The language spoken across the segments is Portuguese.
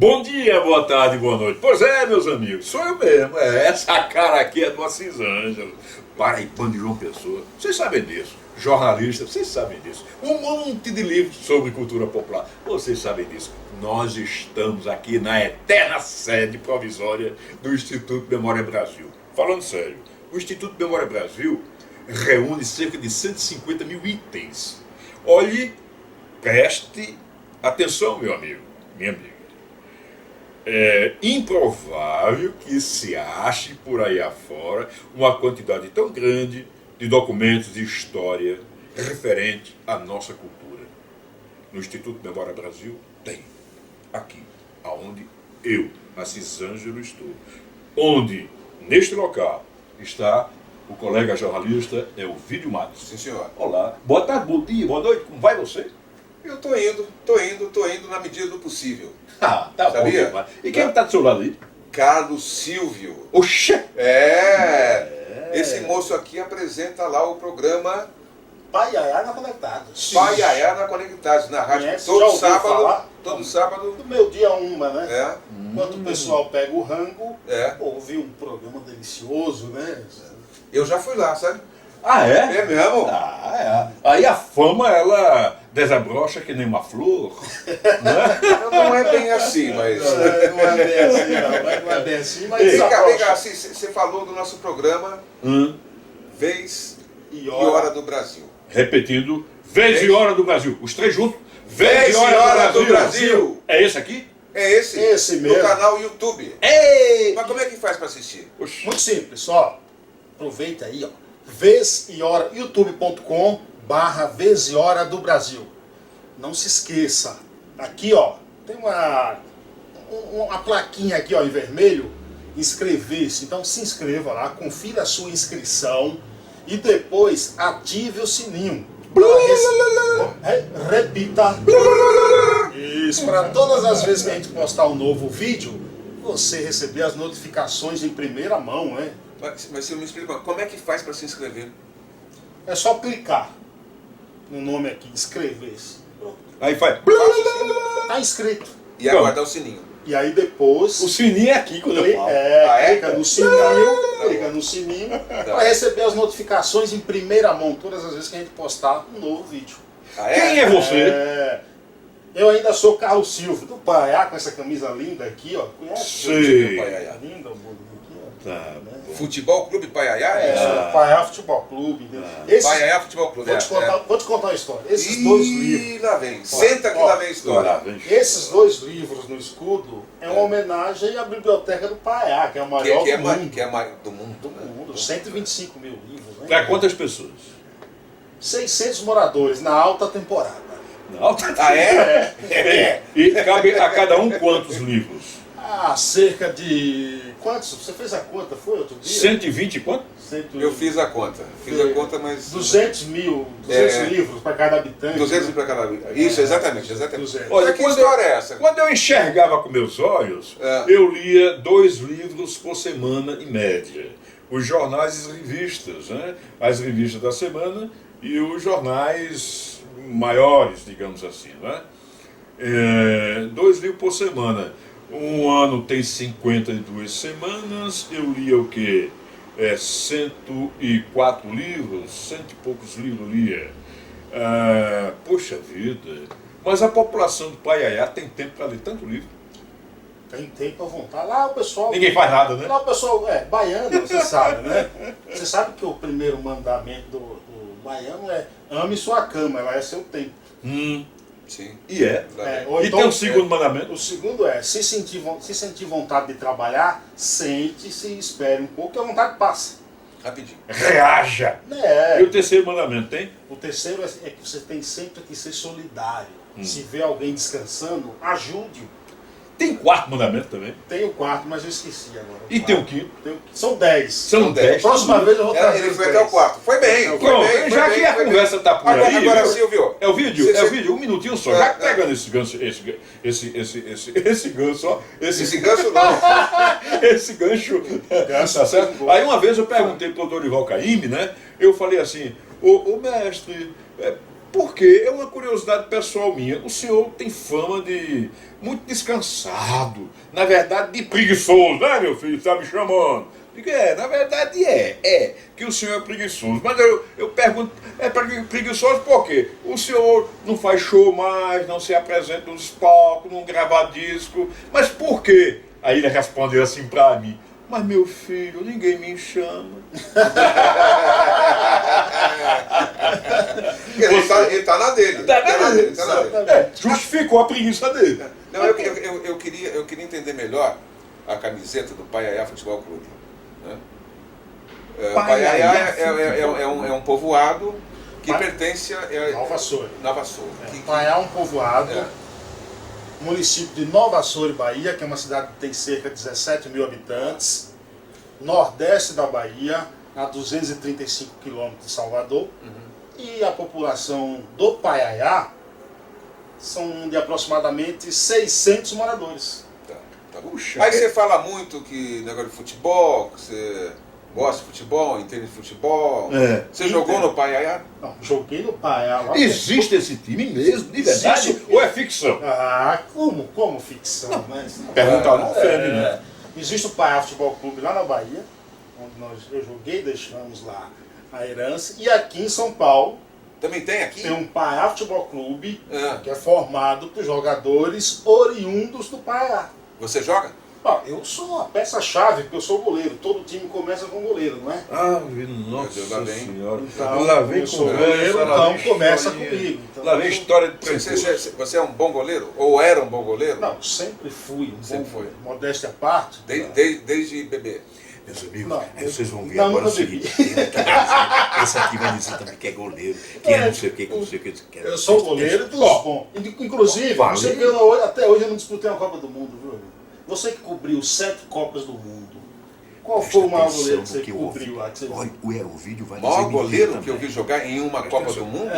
Bom dia, boa tarde, boa noite. Pois é, meus amigos, sou eu mesmo. Essa cara aqui é do Assis Ângelo, paraibano de João Pessoa. Vocês sabem disso. Jornalista, vocês sabem disso. Um monte de livros sobre cultura popular. Vocês sabem disso. Nós estamos aqui na eterna sede provisória do Instituto Memória Brasil. Falando sério, o Instituto Memória Brasil reúne cerca de 150 mil itens. Olhe, preste atenção, meu amigo, minha amiga. É improvável que se ache por aí afora uma quantidade tão grande de documentos de história referente à nossa cultura. No Instituto Memória Brasil tem, aqui, aonde eu, Assis Ângelo, estou. Onde, neste local, está o colega jornalista Elvídio Matos. Sim, senhor. Olá, boa tarde, bom dia, boa noite, como vai você? Eu tô indo na medida do possível. Ah, tá Sabia? bom, demais. E quem está do seu lado aí? Carlos Silvio. Oxê! Esse moço aqui apresenta lá o programa Paiaiá na Conectados. Paiaiá na Conectados, na rádio, Conhece? Já todo ouviu sábado. falar? Todo sábado. Do meu dia uma, né? É. Enquanto o pessoal pega o rango, É. ouve um programa delicioso, né? Eu já fui lá, sabe? Ah, é? É mesmo? Ah, é. Aí a fama, ela desabrocha que nem uma flor, né? Não é bem assim, mas. Não é bem assim, não é bem assim, mas Vem cá, desabrocha. assim, você falou do nosso programa Vez E e Hora do Brasil. Repetindo, Vez e Hora do Brasil. Os três juntos. Vez e Hora do Brasil. É esse aqui? É esse? Esse No mesmo. canal YouTube. Ei! Mas como é que faz pra assistir? Oxi. Muito simples, ó. Aproveita aí, ó. Vez e Hora, youtube.com/Vez e Hora do Brasil. Não se esqueça. Aqui, ó, tem uma plaquinha aqui, ó, em vermelho. Inscrever-se. Então se inscreva lá, confira a sua inscrição e depois ative o sininho. Repita. Isso, para todas as vezes que a gente postar um novo vídeo, você receber as notificações em primeira mão, né? Mas você me explica, como é que faz pra se inscrever? É só clicar no nome aqui, inscrever-se. Aí faz. Tá inscrito. E aguardar o sininho. E aí depois O sininho é aqui quando eu falo. clica no sininho, para receber as notificações em primeira mão todas as vezes que a gente postar um novo vídeo. Quem é você? Eu ainda sou Carlos Silvio, do Paiaiá, com essa camisa linda aqui, ó. Conhece? Sei. Paiaiá. Linda, o bolo aqui, ó. Tá. Futebol Clube Paiaiá? Paiaiá Futebol Clube, entendeu? Esses- Paiaiá Futebol Clube. vou te contar uma história. Esses dois livros. Ih, lá vem. Senta que lá vem a história. Esses dois livros no escudo é uma homenagem à biblioteca do Paiaiá, que é a maior do mundo. Que é maior do mundo. Do mundo, 125 mil livros, né? Pra quantas pessoas? 600 moradores na alta temporada. Não. Ah, é? E cabe a cada um quantos livros? Cerca de... Quantos? Você fez a conta, foi outro dia? 120 e quanto? Eu fiz a conta. Mas... 200 livros para cada habitante. 200 para cada vez. Isso, exatamente. 200. Olha, Mas que história é essa? Quando eu enxergava com meus olhos, eu lia 2 livros por semana em média. Os jornais e as revistas, né? As revistas da semana e os jornais maiores, digamos assim, né? 2 livros por semana. Um ano tem 52 semanas, eu lia o quê? 104 livros, 100 e poucos livros eu lia. Poxa vida, mas a população do Paiaiá tem tempo para ler tanto livro? Tem tempo à vontade. Lá o pessoal... Ninguém faz nada, né? Lá o pessoal... baiano, você sabe, né? Você sabe que o primeiro mandamento do baiano é ame sua cama, ela é seu tempo. Sim. E é. Ou E então, tem um segundo mandamento? O segundo é, se sentir vontade de trabalhar, sente-se e espere um pouco, que a vontade passa. Rapidinho. Reaja! E o terceiro mandamento tem? O terceiro é que você tem sempre que ser solidário. Se vê alguém descansando, ajude-o. Tem 4º mandamento também? Tem o quarto, mas eu esqueci agora. E tem o 5º? São 10. São 10. Próxima vez eu vou trazer Ele os foi 10. até o quarto. Foi bem. Pronto, Foi já bem, que a foi bem. conversa está por aí... Agora, Silvio. É o vídeo, um minutinho só. Já pegando esse gancho, esse gancho, ó. Esse gancho não. Esse gancho, tá certo? Aí uma vez eu perguntei pro Dorival Caymmi, né? Eu falei assim, ô mestre, Porque é uma curiosidade pessoal minha. O senhor tem fama de muito descansado. Na verdade, de preguiçoso, né, meu filho? Está me chamando? Digo, na verdade é que o senhor é preguiçoso. Mas eu pergunto, é preguiçoso por quê? O senhor não faz show mais, não se apresenta nos palcos, não grava disco. Mas por quê? Aí ele respondeu assim pra mim: mas meu filho, ninguém me chama. Ele tá na dele. Tá na dele. Justificou a preguiça dele. Não, eu queria entender melhor a camiseta do Paiaiá Futebol Clube. Né? Paiaiá é um povoado que pertence a Nova Açores. Nova Açores. Paiaiá é um povoado, município de Nova Açores, Bahia, que é uma cidade que tem cerca de 17 mil habitantes, nordeste da Bahia, a 235 quilômetros de Salvador, e a população do Paiaiá são de aproximadamente 600 moradores. Tá. Puxa, aí você fala muito que negócio de futebol, que você gosta de futebol, entende de futebol. Você jogou no Paiaiá? Não, joguei no Paiaiá. Existe esse time mesmo, de verdade? Existe. Ou é ficção? Como ficção? Mas, Perguntar não ofende, né? Existe o Paiaiá Futebol Clube lá na Bahia, onde eu joguei, deixamos lá a herança. E aqui em São Paulo, também tem aqui? tem um Paiaiá Futebol Clube, que é formado por jogadores oriundos do Paiaiá. Você joga? Eu sou a peça-chave, porque eu sou goleiro. Todo time começa com goleiro, não é? Nossa senhora. Então, Lá vem eu sou goleiro, então começa comigo. Então, lá vem história de você é um bom goleiro? Ou era um bom goleiro? Não, sempre fui. Sempre foi. Modéstia à parte. Desde bebê. Meus amigos, Não, aí vocês vão ver não, agora o nunca seguinte: esse aqui vai dizer também que é goleiro, que é não sei o que, não sei o que. Eu sou goleiro dos bons. Inclusive, você viu, até hoje eu não disputei uma Copa do Mundo, viu? Você que cobriu 7 Copas do Mundo. Qual foi o maior goleiro que você cobriu lá? Olha, o vídeo vai dizer. O maior goleiro que eu vi jogar em uma Copa do Mundo?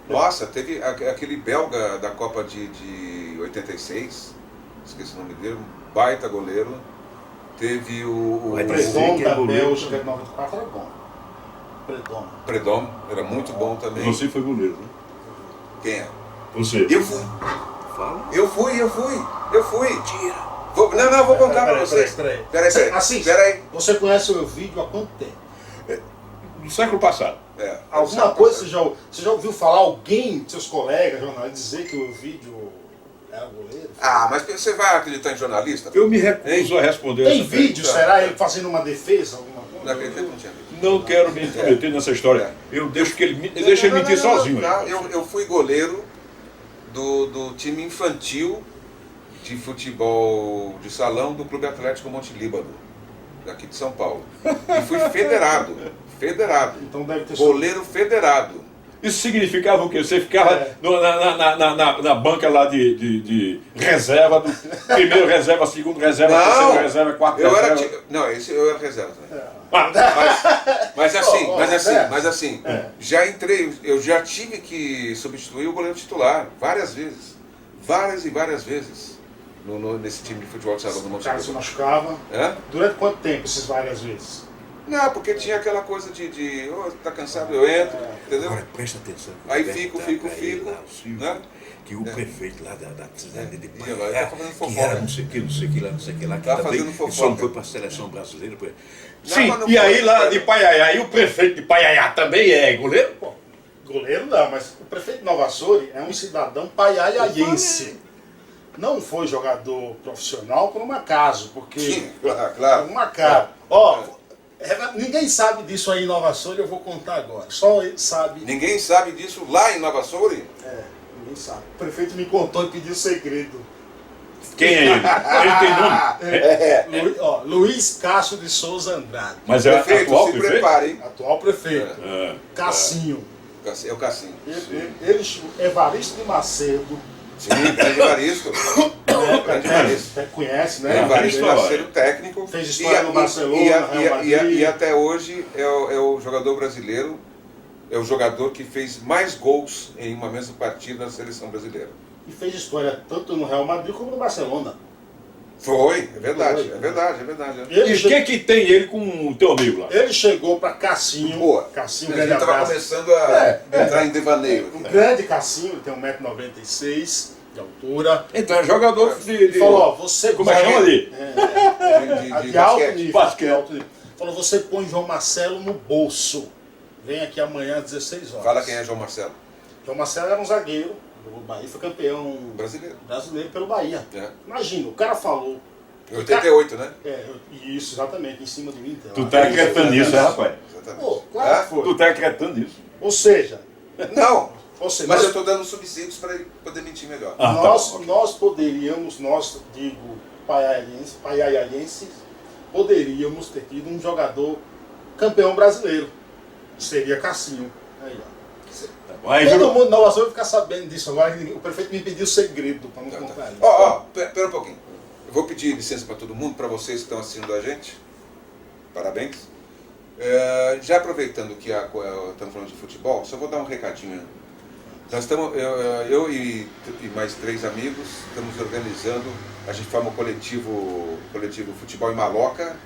Nossa, teve aquele belga da Copa de 86, esqueci o nome dele, um baita goleiro. Teve o Predom da Bélgica de 94 era bom. Predom, era muito bom também. Você foi goleiro, né? Quem é? Você. Eu fui. Fala. Eu fui. Mentira. Não, vou contar pra você. Peraí. Assim, Peraí. você conhece o Elvídio há quanto tempo? Do século passado. Alguma coisa você já ouviu falar alguém, seus colegas, jornalistas, dizer que o Elvídio era goleiro? Mas você vai acreditar em jornalista? Eu me recuso a responder Tem essa vídeo, será ele fazendo uma defesa? Alguma coisa? Não acredito, não tinha vídeo. Não quero me intrometer nessa história. Eu deixo que ele deixa ele mentir sozinho. Eu fui goleiro do time infantil de futebol de salão do Clube Atlético Monte Líbano, daqui de São Paulo. E fui federado. Então deve ter goleiro federado. Isso significava o quê? Você ficava na banca lá de reserva, do primeiro reserva, segundo reserva, terceiro reserva, quarto reserva. Esse eu era reserva também. Mas assim, já entrei, eu já tive que substituir o goleiro titular várias vezes. Várias vezes. Nesse time de futebol de salão do Monte Líbano. O cara se machucava. Durante quanto tempo esses várias vezes? Não, porque tinha aquela coisa de tá cansado, eu entro, entendeu? Agora presta atenção. Aí fico. Né? Que o prefeito lá da cidade de Paiaiá, que era não sei o que lá, que tá também fazendo fofoca. só não foi para a seleção brasileira. Sim, e aí lá de Paiaiá, e o prefeito de Paiaiá também é goleiro? Bom, goleiro não, mas o prefeito de Nova Açores é um cidadão paiaiaense. Não foi jogador profissional por um acaso, porque... Sim, claro. Por um acaso. Ninguém sabe disso aí em Nova Açores, eu vou contar agora. Só ele sabe. Ninguém sabe disso lá em Nova Açores? Ninguém sabe. O prefeito me contou e pediu segredo. Quem é ele? Ele tem nome? Luiz Cássio de Souza Andrade. Mas é prefeito, atual se prefeito? prepare, hein? Atual prefeito. Cassinho. É o Cassinho. Ele Evaristo de Macedo. Sim, grande Evaristo. Conhece, né? Evaristo de Macedo, técnico. Fez história no Barcelona, Real Madrid. E até hoje é o jogador brasileiro, é o jogador que fez mais gols em uma mesma partida da seleção brasileira. E fez história tanto no Real Madrid como no Barcelona. Foi, é verdade, é verdade. E o que tem ele com o teu amigo lá? Ele chegou para Cassinho. Boa. Cassinho, A grande gente estava abraço. começando a entrar em devaneio. O grande Cassinho, ele tem 1,96 m de altura. Então é jogador de... Ele falou, ó, você... Como é que chama ali? De De alto basquete. nível. Basquete. De alto nível. Falou, você põe João Marcelo no bolso. Vem aqui amanhã às 16 horas. Fala quem é João Marcelo. João Marcelo era um zagueiro do Bahia, foi campeão brasileiro pelo Bahia. É. Imagina, o cara falou. Em 88, né? Isso, exatamente, em cima do Inter. Tu tá acreditando nisso, rapaz? Exatamente. Pô, claro que foi. Tu tá acreditando nisso? Ou seja, Não, mas mas eu estou dando subsídios para ele poder mentir melhor. Ah, tá nós, bom. nós poderíamos, paiaienses, poderíamos ter tido um jogador campeão brasileiro. Seria Cassinho. Aí, ó. Aí, Todo mundo na Uaçu vai ficar sabendo disso agora. O prefeito me pediu segredo para não contar isso. Pera um pouquinho. Eu vou pedir licença para todo mundo, para vocês que estão assistindo a gente. Parabéns. Já aproveitando que estamos falando de futebol, só vou dar um recadinho. Nós estamos, eu e mais 3 amigos, estamos organizando, a gente forma o coletivo Futebol em Maloca.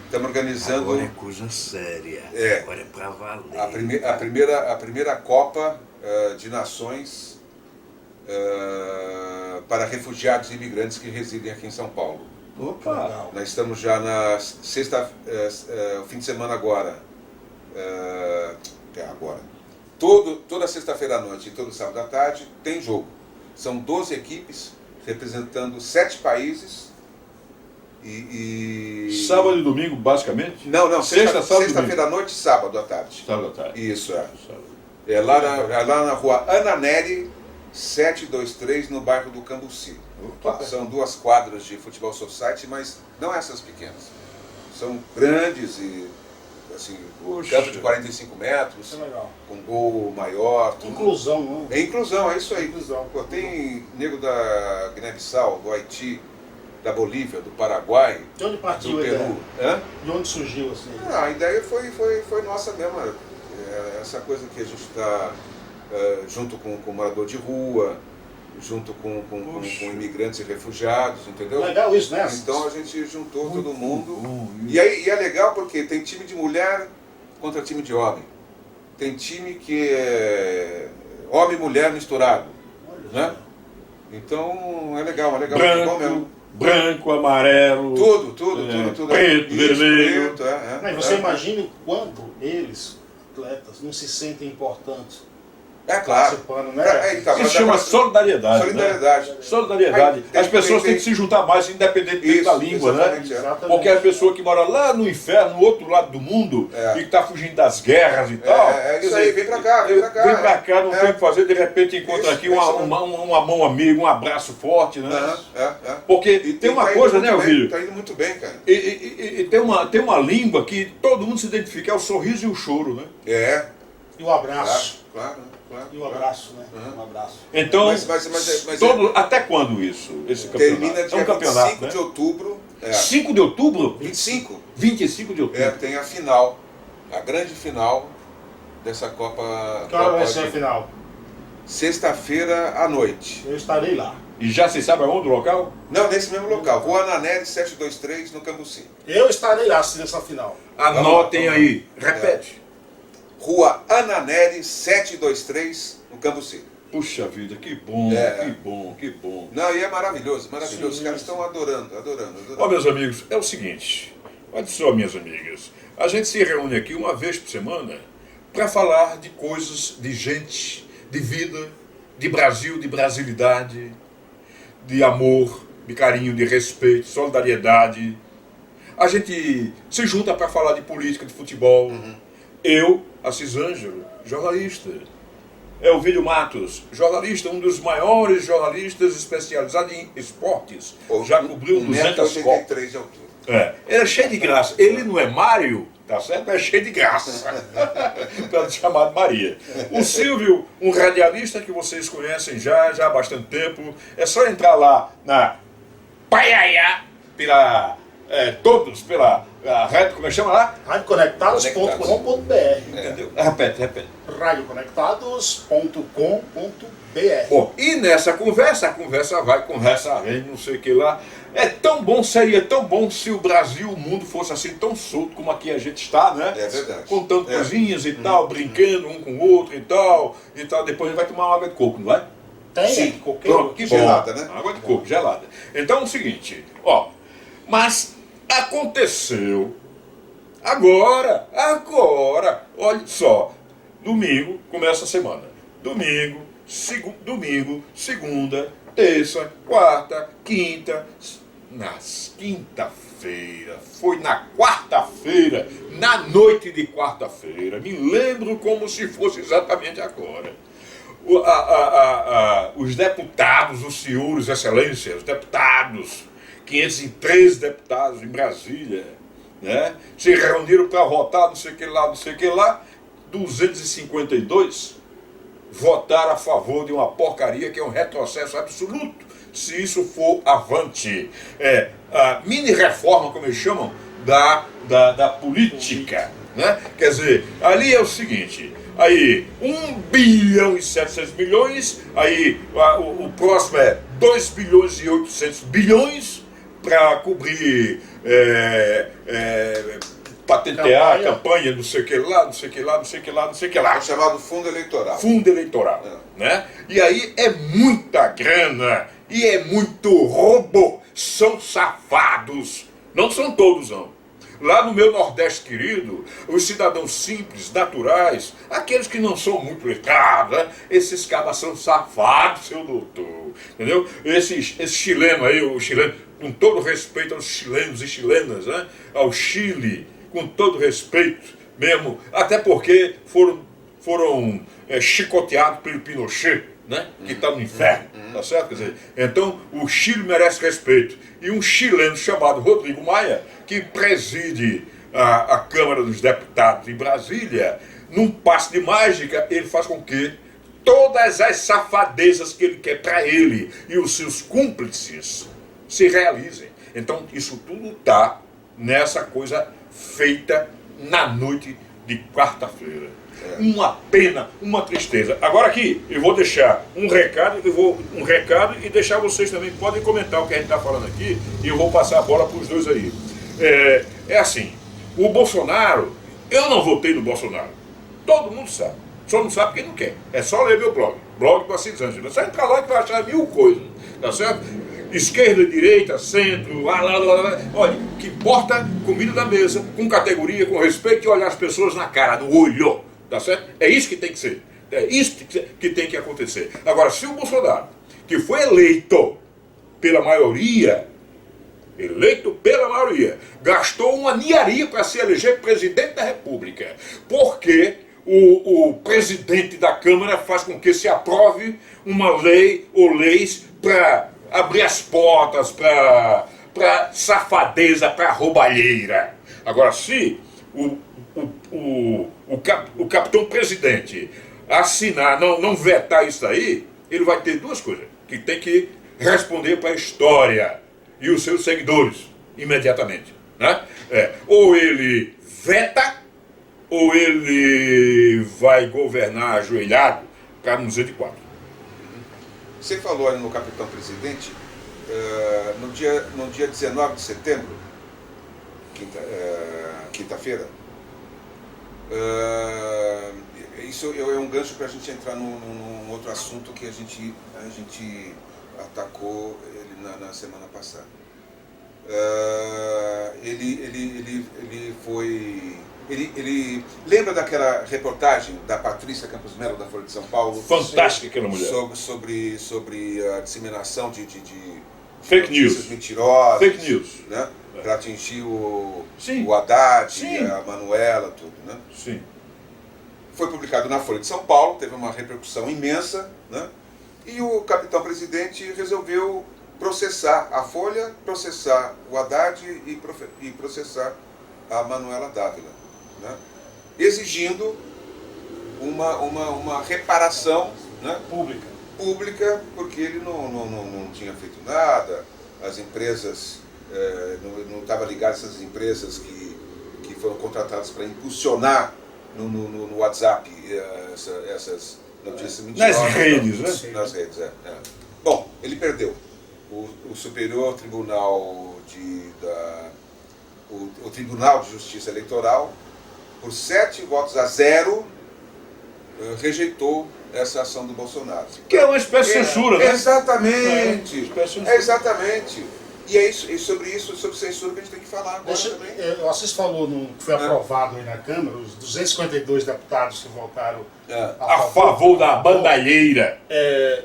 Estamos organizando agora é coisa séria. Agora é pra valer. a primeira Copa de Nações para refugiados e imigrantes que residem aqui em São Paulo. Opa! Nós estamos já na o fim de semana agora. Toda sexta-feira à noite e todo sábado à tarde tem jogo. São 12 equipes representando 7 países. Sábado e domingo, basicamente? Não, Sexta-feira sexta-feira à noite e sábado à tarde. Sábado à tarde. Isso, é lá na rua Ana Nery, 723, no bairro do Cambuci. Opa. São 2 quadras de futebol society, mas não essas pequenas. São grandes e, assim, campo de 45 metros, Isso é legal. com gol maior. Tudo. Inclusão, não? É inclusão, é isso aí. Inclusão. Pô, tem nego da Guiné-Bissau, do Haiti, da Bolívia, do Paraguai, De onde partiu do a ideia? Peru. Hã? De onde surgiu assim? A ideia foi nossa mesmo. Essa coisa que a gente está junto com morador de rua, junto com imigrantes e refugiados, entendeu? Legal isso, né? Então a gente juntou todo mundo. bom. E é legal porque tem time de mulher contra time de homem. Tem time que é homem e mulher misturado. Né? Então é legal bom mesmo. Branco, amarelo. Tudo. Preto, vermelho. Preto, Mas você imagina o quanto eles, atletas, não se sentem importantes É claro. participando, né? Então, Isso chama solidariedade. solidariedade. Né? Solidariedade. Aí, As pessoas têm que se juntar mais, independente da língua, né? Exatamente. Porque a pessoa que mora lá no inferno, no outro lado do mundo, e que está fugindo das guerras e tal. É isso aí, vem pra cá. Vem pra cá, não tem o que fazer, de repente encontra Isso, aqui isso. uma mão amiga, um abraço forte, né? Porque E tem uma tá coisa, indo né, muito bem, Ovídio? Tá indo muito bem, cara. E tem uma língua que todo mundo se identifica, é o sorriso e o choro, né? E o abraço. Claro. E o abraço, né? Um abraço. Então, Mas até quando isso? Esse campeonato? termina dia é um campeonato, 25 né? de outubro. 5 de outubro? 25. 25 de outubro. Tem a final, a grande final dessa Copa. Que hora vai ser a final? Sexta-feira à noite. Eu estarei lá. E já se sabe aonde o local? Não, nesse mesmo local. Rua Ananelli 723, no Cambuci. Eu estarei lá nessa final. Anotem aí. Repete. Rua Ananelli 723, no Cambuci. Puxa vida, que bom, que bom. Não, e é maravilhoso. Sim. Os caras estão adorando. Ó, meus amigos, é o seguinte. Olha só, minhas amigas. A gente se reúne aqui uma vez por semana para falar de coisas, de gente, de vida, de Brasil, de brasilidade, de amor, de carinho, de respeito, solidariedade. A gente se junta para falar de política, de futebol. Eu, Assis Ângelo, jornalista. Ovídio Matos, jornalista, um dos maiores jornalistas especializados em esportes. Já cobriu 200 Copas. 1,83 de altura. Ele é cheio de graça. Ele não é Mário, tá certo? É cheio de graça. Pelo chamado Maria. O Silvio, um radialista que vocês conhecem já há bastante tempo. É só entrar lá na Paiaiá, pela rádio, como é que chama lá? Radioconectados.com.br. Entendeu? Repete. radioconectados.com.br. Bom, e nessa conversa, a conversa vai, conversa além, não sei o que lá. É tão bom, seria tão bom se o Brasil, o mundo fosse assim tão solto como aqui a gente está, né? É verdade. Contando coisinhas e tal, brincando um com o outro e tal, e tal. Depois a gente vai tomar uma água de coco, não vai? Tem, Sim. qualquer Pronto, que bom. Gelada, né? Água de coco, gelada. Então é o seguinte, ó, mas aconteceu agora, olha só, domingo começa a semana. Domingo, segunda, terça, quarta, quinta, quinta-feira, foi na quarta-feira, na noite de quarta-feira, me lembro como se fosse exatamente agora. Os deputados, os senhores, excelências, os deputados, 513 deputados em Brasília, né, se reuniram para votar, não sei o que lá, 252 votaram a favor de uma porcaria que é um retrocesso absoluto, se isso for avante. A mini-reforma, como eles chamam, da política. Né? Quer dizer, ali é o seguinte, aí 1 bilhão e 700 milhões, aí o próximo é 2 bilhões e 800 bilhões para cobrir, patentear a campanha, não sei o que lá. É o chamado fundo eleitoral. Fundo eleitoral. Né? E aí é muita grana, e é muito roubo, são safados. Não são todos, não. Lá no meu Nordeste querido, os cidadãos simples, naturais, aqueles que não são muito letrados, né? Esses cabas são safados, seu doutor. Entendeu? Esse chileno aí, o chileno, com todo respeito aos chilenos e chilenas, né? Ao Chile, com todo respeito mesmo, até porque foram chicoteados pelo Pinochet, né? Que está no inferno, tá certo? Quer dizer, então o Chile merece respeito. E um chileno chamado Rodrigo Maia, que preside a Câmara dos Deputados em Brasília, num passe de mágica, ele faz com que todas as safadezas que ele quer para ele e os seus cúmplices se realizem. Então isso tudo está nessa coisa feita na noite de quarta-feira. Uma pena, uma tristeza. Agora aqui, eu vou deixar um recado e deixar vocês também, podem comentar o que a gente está falando aqui, e eu vou passar a bola para os dois aí. É assim, o Bolsonaro, eu não votei no Bolsonaro. Todo mundo sabe. Só não sabe quem não quer. É só ler meu blog do Assis Ângelo. É só entrar lá que vai achar 1000 coisas. Tá certo? Esquerda, direita, centro, olha, o que importa, comida da mesa, com categoria, com respeito, e olhar as pessoas na cara, no olho. Tá certo? É isso que tem que ser. É isso que tem que acontecer. Agora, se o Bolsonaro, que foi eleito pela maioria, gastou uma ninharia para se eleger presidente da República, porque o presidente da Câmara faz com que se aprove uma lei ou leis para abrir as portas para safadeza, para roubalheira. Agora, se o capitão presidente assinar, não vetar isso aí, ele vai ter duas coisas, que tem que responder para a história e os seus seguidores imediatamente. Né? Ou ele veta, ou ele vai governar ajoelhado, para não dizer de quatro. Você falou ali no capitão presidente, no dia 19 de setembro, quinta-feira, isso é um gancho para a gente entrar num outro assunto que a gente atacou ele na semana passada. Ele lembra daquela reportagem da Patrícia Campos Melo, da Folha de São Paulo? Fantástica aquela mulher. Sobre a disseminação de fake notícias news. mentirosas. Fake news. Né? Para atingir o Sim. Haddad, Sim. a Manuela, tudo. Né? Sim. Foi publicado na Folha de São Paulo, teve uma repercussão imensa, né? E o capitão presidente resolveu processar a Folha, processar o Haddad e processar a Manuela Dávila, né? Exigindo uma reparação, né? Pública, porque ele não tinha feito nada, as empresas não estavam ligadas às empresas que foram contratadas para impulsionar no WhatsApp essas notícias mentirosas. Nas redes, né? Nas redes, Bom, ele perdeu. o Superior Tribunal o Tribunal de Justiça Eleitoral, por 7 votos a 0, rejeitou essa ação do Bolsonaro. Que é uma espécie de censura, né? Exatamente. É, exatamente. E é isso, e sobre censura que a gente tem que falar agora também. O Assis falou no que foi aprovado aí na Câmara, os 252 deputados que votaram a favor da bandalheira.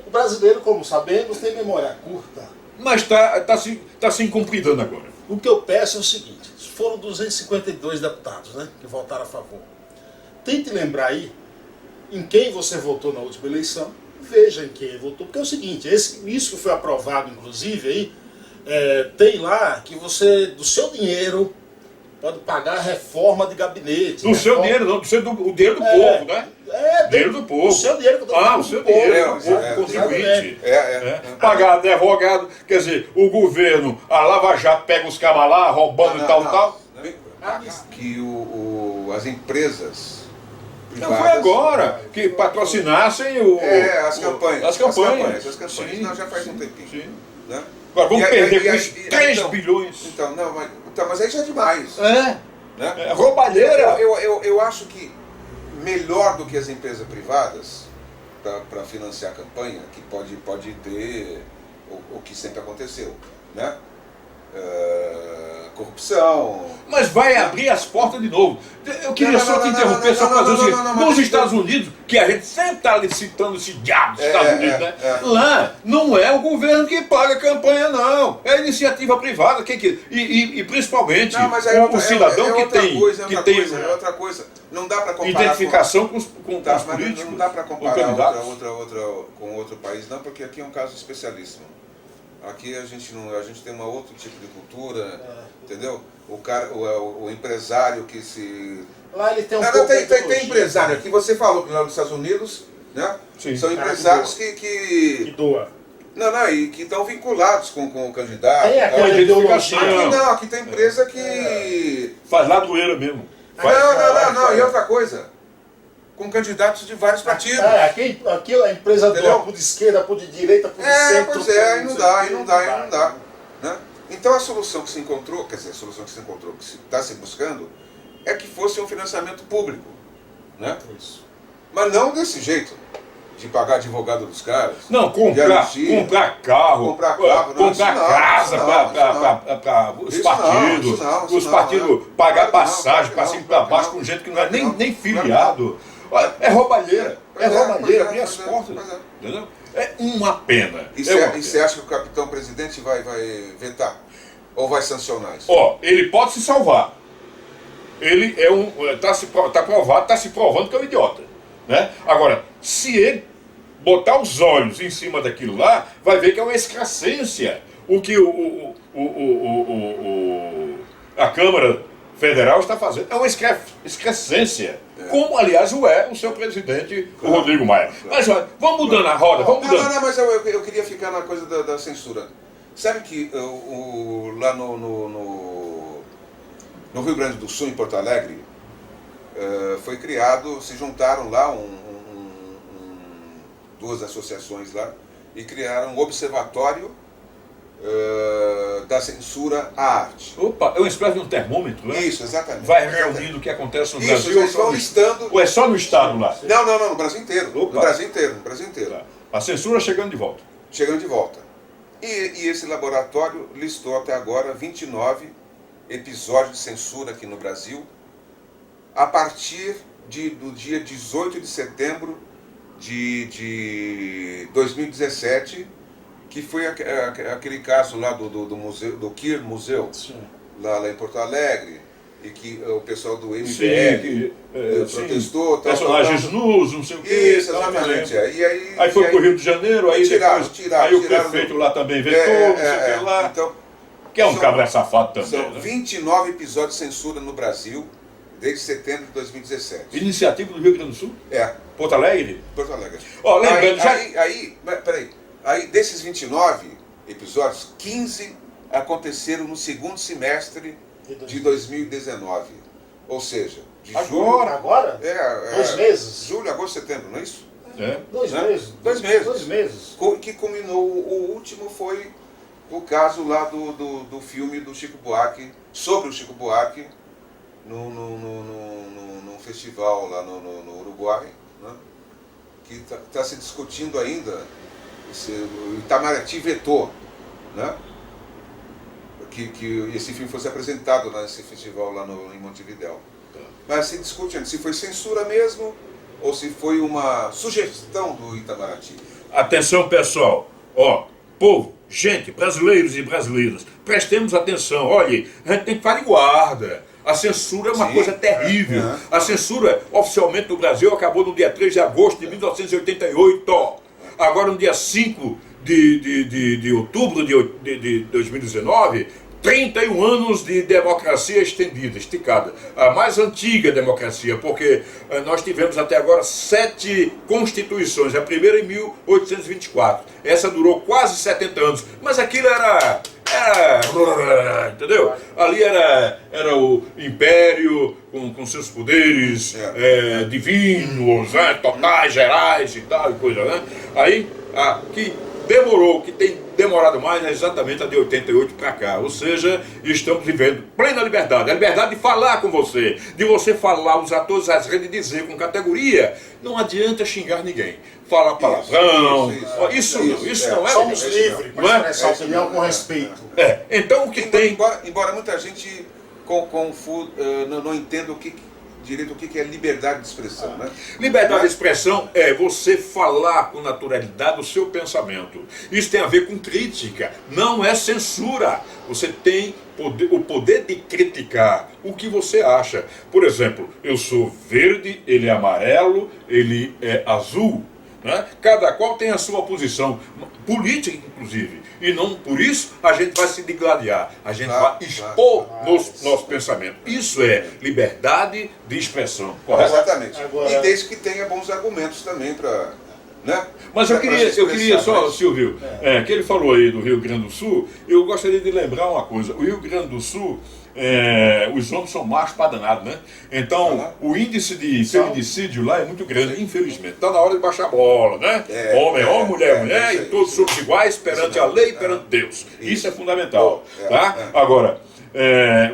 O brasileiro, como sabemos, tem memória curta. Mas está se incumpridando agora. O que eu peço é o seguinte, foram 252 deputados, né, que votaram a favor. Tente lembrar aí em quem você votou na última eleição, veja em quem votou, porque é o seguinte, isso que foi aprovado, inclusive, aí, tem lá que você, do seu dinheiro, pode pagar a reforma de gabinete. Do seu dinheiro, não, o dinheiro do povo, né? Dinheiro do povo. O seu dinheiro. O seu dinheiro, o contribuinte. Pagar advogado, quer dizer, o governo, a Lava Jato pega os caras lá, roubando e tal. Que as empresas privadas... Não foi agora que patrocinassem as campanhas. As campanhas. Sim, não, já faz um tempinho. Sim. Né? Agora vamos perder com isso 3 bilhões. Mas aí já é demais. Né? Roubalheira. Eu acho que melhor do que as empresas privadas para financiar a campanha, que pode ter o que sempre aconteceu, né? Corrupção. Mas vai abrir as portas de novo. Eu queria só te interromper, só para fazer o seguinte. Nos Estados Unidos, que a gente sempre está citando esse diabo dos Estados Unidos, né? Lá não é o governo que paga a campanha, não. É a iniciativa privada. E principalmente o cidadão que tem outra coisa. Não dá para comparar identificação com os políticos. Não dá para comparar com outro país, não, porque aqui é um caso especialíssimo. Aqui a gente tem um outro tipo de cultura, entendeu? O empresário que se... Lá ele tem tem empresário aqui, você falou que lá nos Estados Unidos, né? Sim. São empresários que doa. Não, e que estão vinculados com o candidato. Aquela identificação. Aqui tem empresa que... Faz ladoeira mesmo. Não, e outra coisa... com candidatos de vários partidos. Aqui a empresa doa por de esquerda, por de direita, por de centro. Pois é, aí não dá. Né? Então a solução que se encontrou, que se está se buscando, é que fosse um financiamento público. Né? Isso. Mas não desse jeito, de pagar advogado dos caras. Não, comprar carro, comprar casa para os partidos. Os partidos pagar passagem para cima e para baixo com gente que não é nem filiado. É roubalheira. Abrir as portas. Entendeu? É uma pena. E você acha que o capitão presidente vai vetar? Ou vai sancionar isso? Ele pode se salvar. Ele está se provando que é um idiota. Né? Agora, se ele botar os olhos em cima daquilo lá, vai ver que é uma excrescência. O que a Câmara Federal está fazendo é uma excrescência. Como, aliás, o seu presidente, o Rodrigo Maia. Mas vamos mudando a roda, vamos mudando. Não, mas eu queria ficar na coisa da censura. Sabe que lá no Rio Grande do Sul, em Porto Alegre, foi criado, se juntaram lá duas associações lá e criaram um observatório da censura à arte. Opa, é uma espécie de um termômetro, né? Isso, exatamente. Vai reunindo o que acontece no Brasil. Eles vão listando... Ou é só no estado lá? Não, no Brasil inteiro. Opa. No Brasil inteiro. Tá. A censura chegando de volta. E esse laboratório listou até agora 29 episódios de censura aqui no Brasil, a partir do dia 18 de setembro de 2017, que foi aquele caso lá do museu, do Queer Museu, lá em Porto Alegre, e que o pessoal do MBL protestou. Personagens nus, não sei o quê. Isso, exatamente. Aí foi para o Rio de Janeiro, aí o prefeito lá também vetou, não sei o que lá. Então, que é um cabra safado também. São 29 episódios de censura no Brasil, desde setembro de 2017. Iniciativa do Rio Grande do Sul? Porto Alegre? Porto Alegre. Lembrando, aí desses 29 episódios, 15 aconteceram no segundo semestre de 2019. Ou seja, de Agora? 2 meses? Julho, agosto, setembro, não é isso? 2 meses. 2 meses. 2 meses. Que culminou, o último foi o caso lá do filme do Chico Buarque, sobre o Chico Buarque, num festival lá no Uruguai, né? Que está se discutindo ainda, o Itamaraty vetou, né? Que esse filme fosse apresentado nesse festival lá em Montevidéu. Mas se discute se foi censura mesmo ou se foi uma sugestão do Itamaraty. Atenção, pessoal. Povo, gente, brasileiros e brasileiras, prestemos atenção. Olhe, a gente tem que ficar em guarda. A censura é uma coisa terrível. A censura, oficialmente no Brasil, acabou no dia 3 de agosto de 1988. Agora, no dia 5 de outubro de 2019, 31 anos de democracia estendida, esticada. A mais antiga democracia, porque nós tivemos até agora 7 constituições. A primeira em 1824. Essa durou quase 70 anos. Mas aquilo era entendeu? Ali era o império com seus poderes divinos, né? Totais, gerais e tal, e coisa, né? Aí, que demorou, que tem demorado mais é exatamente a de 88 para cá. Ou seja, estamos vivendo plena liberdade. A liberdade de falar com você, de você falar, usar todas as redes e dizer com categoria. Não adianta xingar ninguém. Falar palavrão. Isso não é. Somos livres para expressar opinião com respeito. Então o que tem. Embora muita gente não entenda direito o que é liberdade de expressão, né? Liberdade de expressão é você falar com naturalidade o seu pensamento. Isso tem a ver com crítica, não é censura. Você tem o poder de criticar o que você acha. Por exemplo, eu sou verde, ele é amarelo, ele é azul. Né? Cada qual tem a sua posição política, inclusive. E não por isso a gente vai se digladiar. A gente vai expor nosso pensamento. Isso é liberdade de expressão. Correto? Exatamente. E desde que tenha bons argumentos também para... Né? Mas eu queria só, Silvio, que ele falou aí do Rio Grande do Sul, eu gostaria de lembrar uma coisa. O Rio Grande do Sul, os homens são machos para danado, né? Então, o índice de feminicídio lá é muito grande, infelizmente. Está na hora de baixar a bola, né? Homem, mulher, e todos somos iguais perante a lei e perante Deus. Isso é fundamental. Tá? Agora,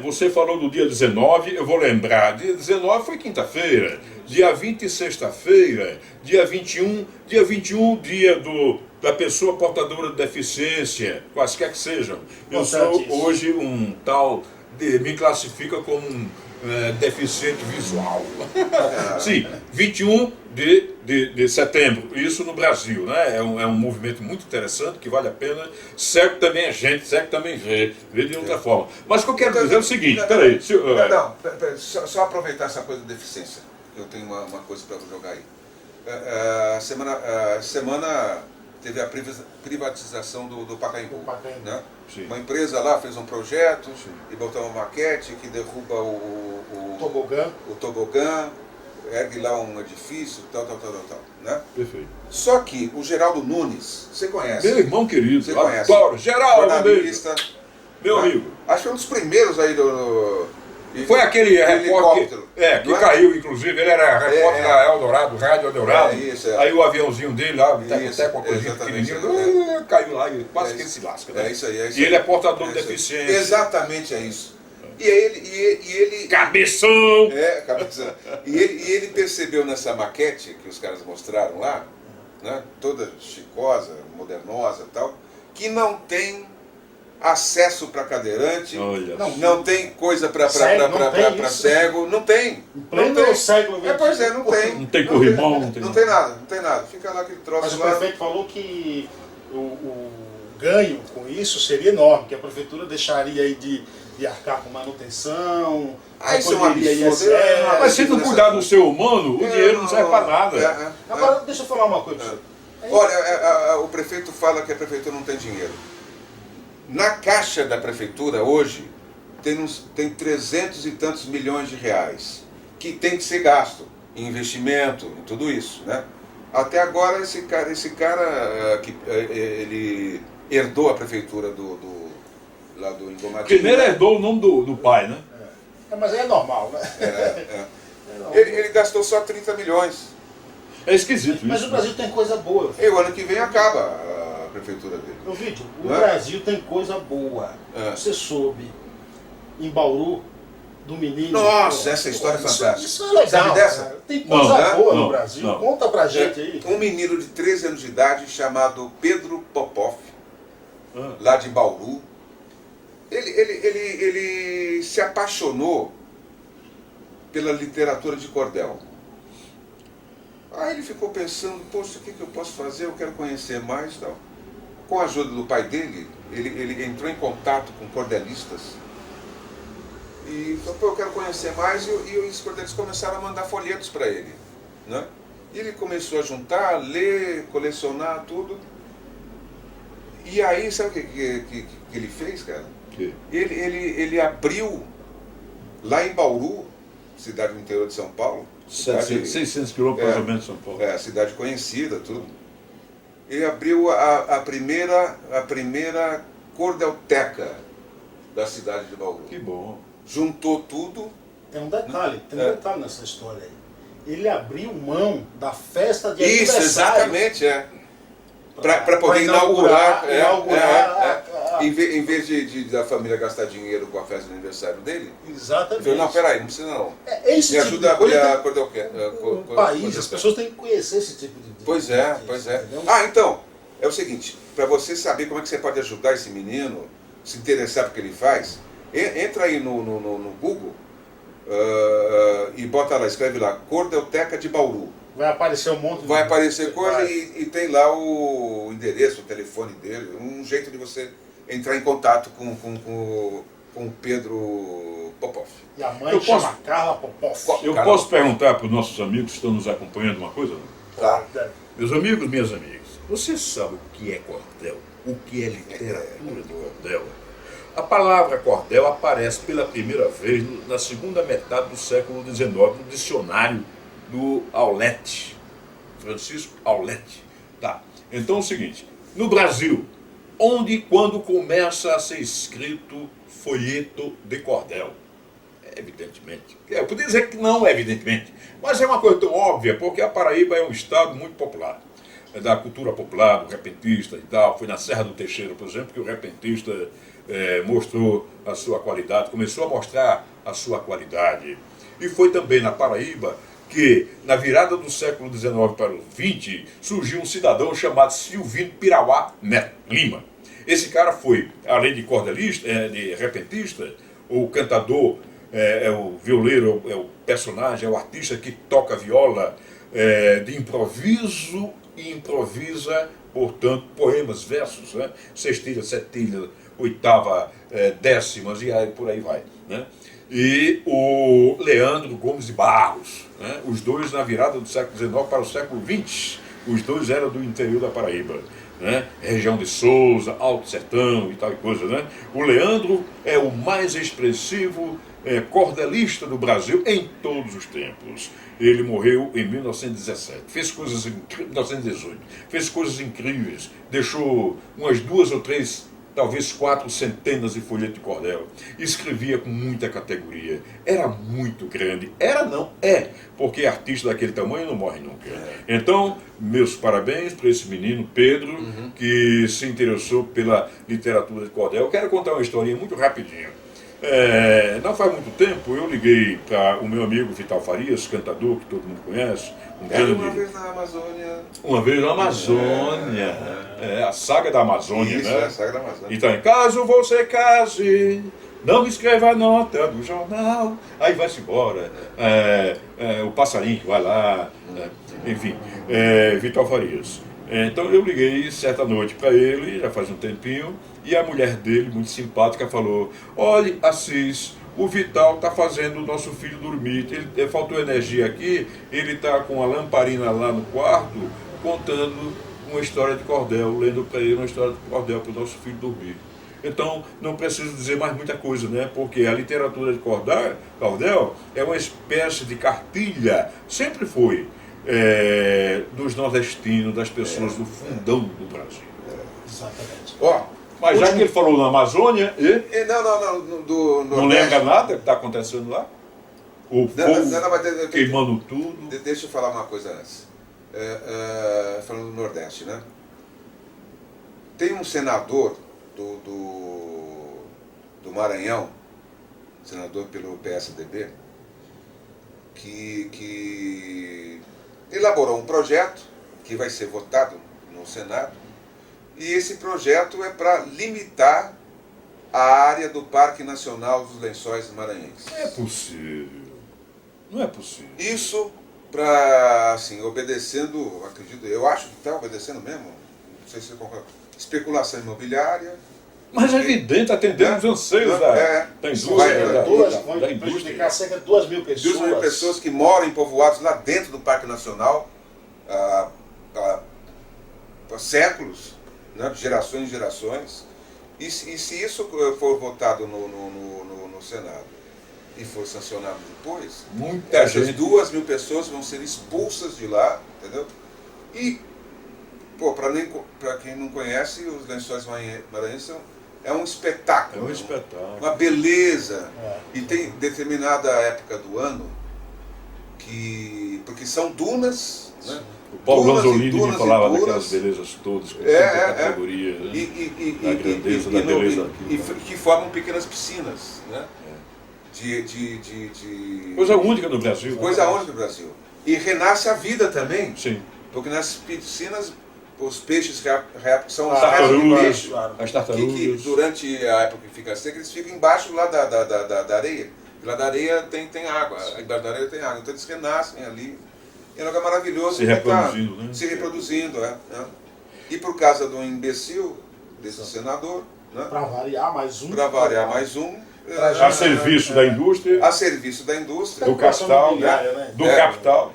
você falou do dia 19, eu vou lembrar, dia 19 foi quinta-feira, dia 20 sexta-feira, dia 21, dia da pessoa portadora de deficiência, quaisquer que sejam. Eu sou hoje um tal, me classifica como um deficiente visual. Sim, 21 de setembro, isso no Brasil, né? É um movimento muito interessante que vale a pena. Serve também a gente, serve também vê de outra forma. Mas o que eu quero dizer é o seguinte, peraí. Só aproveitar essa coisa de deficiência. Eu tenho uma coisa para jogar aí. Semana teve a privatização do Pacaembu. Né? Uma empresa lá fez um projeto e botou uma maquete que derruba o tobogã, ergue lá um edifício, tal. Né? Perfeito. Só que o Geraldo Nunes, você conhece? Meu irmão querido, você conhece? Adoro. Geraldo, jornalista, meu amigo. Acho que foi um dos primeiros aí foi aquele repórter que caiu, inclusive, ele era repórter da Eldorado, Rádio Eldorado. Aí o aviãozinho dele lá, até com a coisinha pequenininha, caiu lá e quase que ele se lasca. Né? Isso aí. E ele é portador de deficiência. Exatamente, é isso. E ele cabeção! Cabeção. E ele percebeu nessa maquete que os caras mostraram lá, né, toda chicosa, modernosa e tal, que não tem acesso para cadeirante, não tem coisa para cego, não tem. Não tem século XX. Pois é, não tem. Não tem corrimão, não tem nada. Fica lá aquele troço. Mas lá. O prefeito falou que o ganho com isso seria enorme, que a prefeitura deixaria aí de arcar com manutenção, isso é um absurdo. Mas se não cuidar do ser humano, o dinheiro não serve para nada. Agora, deixa eu falar uma coisa. Olha, o prefeito fala que a prefeitura não tem dinheiro. Na caixa da prefeitura hoje tem 300 e tantos milhões de reais que tem que ser gasto em investimento, em tudo isso, né? Até agora esse cara que ele herdou a prefeitura lá do Engomadinho. Primeiro herdou o nome do pai, né? Mas é normal, né? Ele gastou só 30 milhões. É esquisito isso. Mas o Brasil tem coisa boa. E o ano que vem acaba prefeitura dele. Ô, Vídeo, o Não é? Brasil tem coisa boa. É. Você soube, em Bauru, do menino... Nossa, essa história é fantástica. Isso é legal, Sabe dessa? cara. Tem coisa Não, boa não, no Brasil. não. Conta pra gente aí. Um menino de 13 anos de idade chamado Pedro Popov, Ah. lá de Bauru, ele se apaixonou pela literatura de cordel. Aí ele ficou pensando, poxa, o que eu posso fazer? Eu quero conhecer mais. Tal. Com a ajuda do pai dele, ele entrou em contato com cordelistas e falou, pô, eu quero conhecer mais, e os cordelistas começaram a mandar folhetos para ele. Né? E ele começou a juntar, ler, colecionar tudo. E aí, sabe o que ele fez, cara? Que? Ele abriu, lá em Bauru, cidade do interior de São Paulo, 600 quilômetros mais ou menos de São Paulo. cidade conhecida, tudo. Ele abriu a primeira cordelteca da cidade de Bauru. Que bom. Juntou tudo. Tem um detalhe nessa história aí. Ele abriu mão da festa de aniversário. Isso, exatamente, para poder inaugurar. Em vez da família gastar dinheiro com a festa de aniversário dele, Exatamente. ele falou, não, peraí, não precisa não. Esse Me tipo ajuda a de coisa abrir a tem- cordelteca. o país, as pessoas têm que conhecer esse tipo de Pois é, pois é. entendeu? Ah, então, é o seguinte, para você saber como é que você pode ajudar esse menino, se interessar no que ele faz, entra aí no Google e bota lá, escreve lá, Cordelteca de Bauru. Vai aparecer um monte de... Vai aparecer coisa Vai. e tem lá o endereço, o telefone dele, um jeito de você entrar em contato com o Pedro Popov. E a mãe Eu chama posso- Carla Popov. Eu Caramba. posso perguntar para os nossos amigos que estão nos acompanhando uma coisa? Não? Tá. Meus amigos, minhas amigas, você sabe o que é cordel? O que é literatura de cordel? A palavra cordel aparece pela primeira vez na segunda metade do século XIX no dicionário do Aulete, Francisco Aulete. Tá. Então é o seguinte, no Brasil, onde e quando começa a ser escrito folheto de cordel? Evidentemente. Eu podia dizer que não, evidentemente, mas é uma coisa tão óbvia, porque a Paraíba é um estado muito popular. É da cultura popular, do repentista e tal. Foi na Serra do Teixeira, por exemplo, que o repentista mostrou a sua qualidade, começou a mostrar a sua qualidade. E foi também na Paraíba que, na virada do século XIX para o XX, surgiu um cidadão chamado Silvino Pirauá Neto Lima. Esse cara foi, além de cordelista, de repentista, o cantador, o violeiro, é o personagem, é o artista que toca viola de improviso e improvisa, portanto, poemas, versos, né? Sextilha, setilha, oitava, décimas e aí por aí vai. Né? E o Leandro Gomes de Barros, né? Os dois na virada do século XIX para o século XX, os dois eram do interior da Paraíba. Né? Região de Souza, Alto Sertão e tal e coisa, né? O Leandro é o mais expressivo cordelista do Brasil em todos os tempos. Ele morreu em 1917, fez coisas 1918, fez coisas incríveis, deixou umas 2 ou 3, talvez 4 centenas de folhetos de cordel, escrevia com muita categoria, era muito grande, era não, porque artista daquele tamanho não morre nunca. Então, meus parabéns para esse menino Pedro, que se interessou pela literatura de cordel. Eu quero contar uma historinha muito rapidinho. Não faz muito tempo eu liguei para o meu amigo Vital Farias, cantador que todo mundo conhece, Uma vez na Amazônia. Uma vez na Amazônia, a saga da Amazônia, Isso, né? a saga da Amazônia. Então, caso você case, não escreva a nota do jornal. Aí vai-se embora. O passarinho que vai lá, enfim, Vital Farias. Então eu liguei certa noite para ele, já faz um tempinho, e a mulher dele, muito simpática, falou: olhe, Assis, o Vital está fazendo o nosso filho dormir, ele faltou energia aqui, ele está com a lamparina lá no quarto, contando uma história de cordel, lendo para ele uma história de cordel para o nosso filho dormir. Então, não preciso dizer mais muita coisa, né? Porque a literatura de cordel é uma espécie de cartilha, sempre foi, dos nordestinos, das pessoas do fundão do Brasil. Exatamente. Ó, Mas já que ele falou na Amazônia, não lembra nada que está acontecendo lá? O fogo queimando tudo. Deixa eu falar uma coisa antes. Falando do Nordeste, né? Tem um senador do Maranhão, senador pelo PSDB, que elaborou um projeto que vai ser votado no Senado, e esse projeto é para limitar a área do Parque Nacional dos Lençóis Maranhenses. Não é possível. Não é possível. Isso para, assim, obedecendo, acredito, eu acho que está obedecendo mesmo, não sei se você concorda, especulação imobiliária. Mas é evidente, atendendo os anseios da indústria. Vai prejudicar cerca de 2 mil pessoas. 2 mil pessoas que moram em povoados lá dentro do Parque Nacional há séculos, né, de gerações e gerações. E se isso for votado no Senado e for sancionado depois, essas 2 mil pessoas vão ser expulsas de lá, entendeu? E, pô, para quem não conhece, os Lençóis Maranhenses é um espetáculo. É um espetáculo. Uma beleza. E tem determinada época do ano porque são dunas, né? O Paulo Lanzolini me falava daquelas belezas todas, com tanta categoria, né? Da grandeza, da beleza daquilo. Que formam pequenas piscinas, né? Coisa única no Brasil. Coisa única no Brasil. E renasce a vida também. Sim. Porque nas piscinas, os peixes são as tartarugas. Que durante a época que fica seca, eles ficam embaixo lá da areia. E lá da areia tem água. Embaixo da areia tem água. Então eles renascem ali. É um lugar maravilhoso. Se reproduzindo, né? Se reproduzindo, E por causa do imbecil desse senador, né? Para variar mais um. A serviço da indústria. A serviço da indústria. Do capital. Né?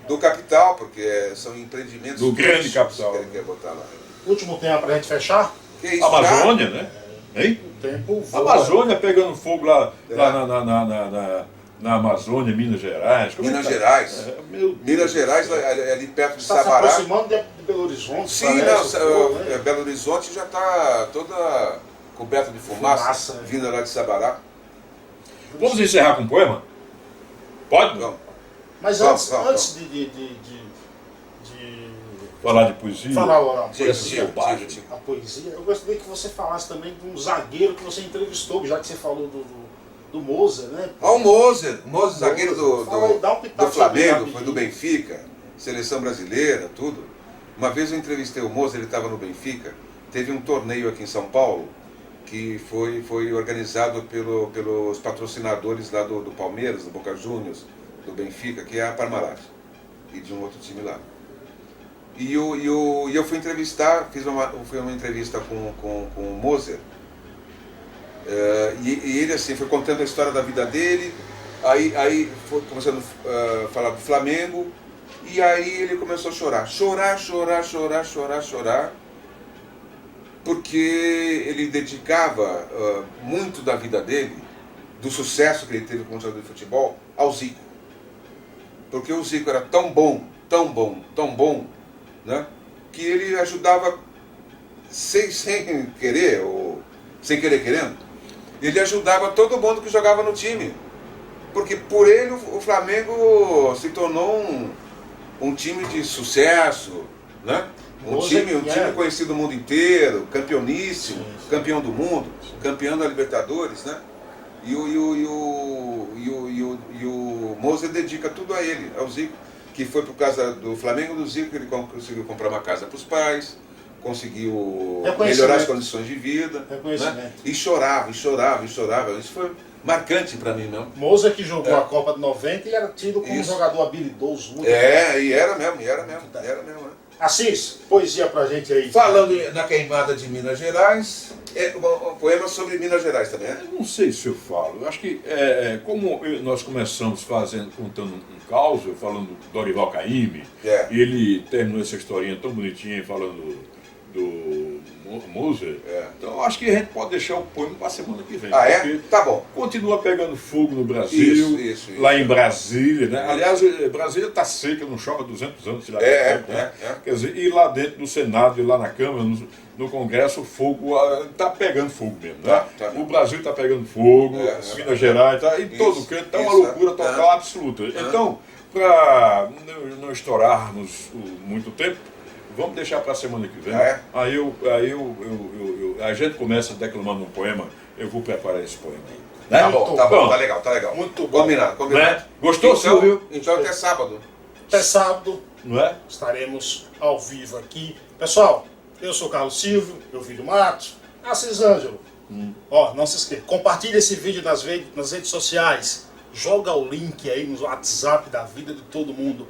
Do capital, porque são empreendimentos. Do grande capital. Que ele quer botar lá. Último tema para a gente fechar? Que isso, Amazônia, né? Hein? O tempo voa. Amazônia pegando fogo lá na Amazônia, Minas Gerais. Minas Gerais. Minas Gerais, ali perto de Sabará. Está se aproximando de Belo Horizonte. Sim, Belo Horizonte já está toda coberta de fumaça. Vindo lá de Sabará. Vamos encerrar com um poema? Pode? Vamos. Mas antes de falar de poesia. Falar a poesia, eu gostaria que você falasse também de um zagueiro que você entrevistou, já que você falou do Moser, né? O Moser, zagueiro do Flamengo, foi do rapidinho. Benfica, seleção brasileira, tudo. Uma vez eu entrevistei o Moser, ele estava no Benfica, teve um torneio aqui em São Paulo, que foi organizado pelos patrocinadores lá do Palmeiras, do Boca Juniors, do Benfica, que é a Parmalat, e de um outro time lá. E eu fui entrevistar, fiz uma entrevista com o Moser, e ele assim, foi contando a história da vida dele, aí foi começando a falar do Flamengo, e aí ele começou a chorar, porque ele dedicava muito da vida dele, do sucesso que ele teve como jogador de futebol, ao Zico. Porque o Zico era tão bom, né, que ele ajudava sem querer, ou sem querer querendo, ele ajudava todo mundo que jogava no time. Porque por ele o Flamengo se tornou um time de sucesso, né? Um time conhecido no mundo inteiro, campeoníssimo, campeão do mundo, campeão da Libertadores, né? E o Moser dedica tudo a ele, ao Zico, que foi por causa do Flamengo do Zico que ele conseguiu comprar uma casa para os pais, conseguiu melhorar as condições de vida, né? E chorava. Isso foi marcante para mim mesmo. Moser que jogou a Copa de 90 e era tido como um jogador habilidoso. Muito e era mesmo, né? Assis, poesia pra gente aí. Falando na queimada de Minas Gerais, um poema sobre Minas Gerais também, né? Eu não sei se eu falo. Eu acho que, como nós começamos contando um caos, falando do Dorival Caymmi, e ele terminou essa historinha tão bonitinha falando do Moser, então eu acho que a gente pode deixar o poema para a semana que vem. Tá bom. Continua pegando fogo no Brasil, isso. Lá em Brasília, né? Aliás, Brasília está seca, não chove há 200 anos. Quer dizer, e lá dentro do Senado, e lá na Câmara, no Congresso, o fogo está pegando fogo mesmo, né? O Brasil está pegando fogo, Minas Gerais, em todo canto, está uma loucura total, absoluta. Então, para não estourarmos muito tempo, vamos deixar para a semana que vem. É? A gente começa declamando um poema, eu vou preparar esse poema aí. Tá Né? bom, tá legal, tá legal. Muito bom. Combinado. Né? Gostou, então, Silvio? Então até sábado. Até sábado Não é? estaremos ao vivo aqui. Pessoal, eu sou Carlos Silvio, eu Vídeo Matos, Assis Ângelo. Ó, não se esqueça, compartilhe esse vídeo nas redes sociais, joga o link aí no WhatsApp da vida de todo mundo.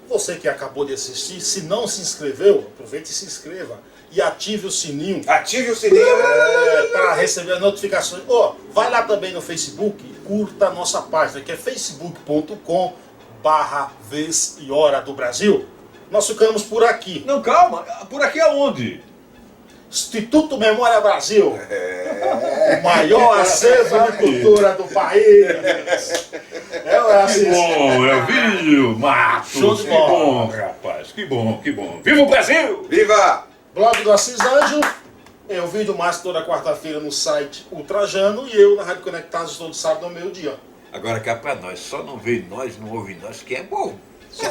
Você que acabou de assistir, se não se inscreveu, aproveite e se inscreva. E ative o sininho. Ative o sininho. Para receber as notificações. Ó, vai lá também no Facebook e curta a nossa página, que é facebook.com/Vez e Hora do Brasil. Nós ficamos por aqui. Não, calma. Por aqui aonde? Instituto Memória Brasil. O maior acervo de cultura do país. Que bom, é o vídeo, Matos. Show de Que bola. bom, rapaz. Que bom, que bom. Viva o Brasil! Viva! Blog do Assis Ângelo. Eu Vídeo mais toda quarta-feira no site Ultrajano. E eu na Rádio Conectados todo sábado ao meio-dia. Agora cá pra nós, só não vê nós, não ouve nós, que é bom. Só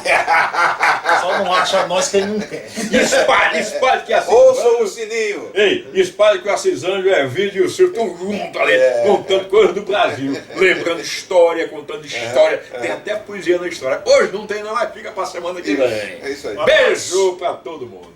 não acha nós quem não quer. Espalhe que assim. Ouçam o sininho. Ei, espalhe que o Assis Ângelo é vídeo e o Silvio estão juntos ali, contando coisas do Brasil, lembrando história, contando história. Tem até poesia na história. Hoje não tem não, mas fica pra semana que vem. É isso aí. Beijo pra todo mundo.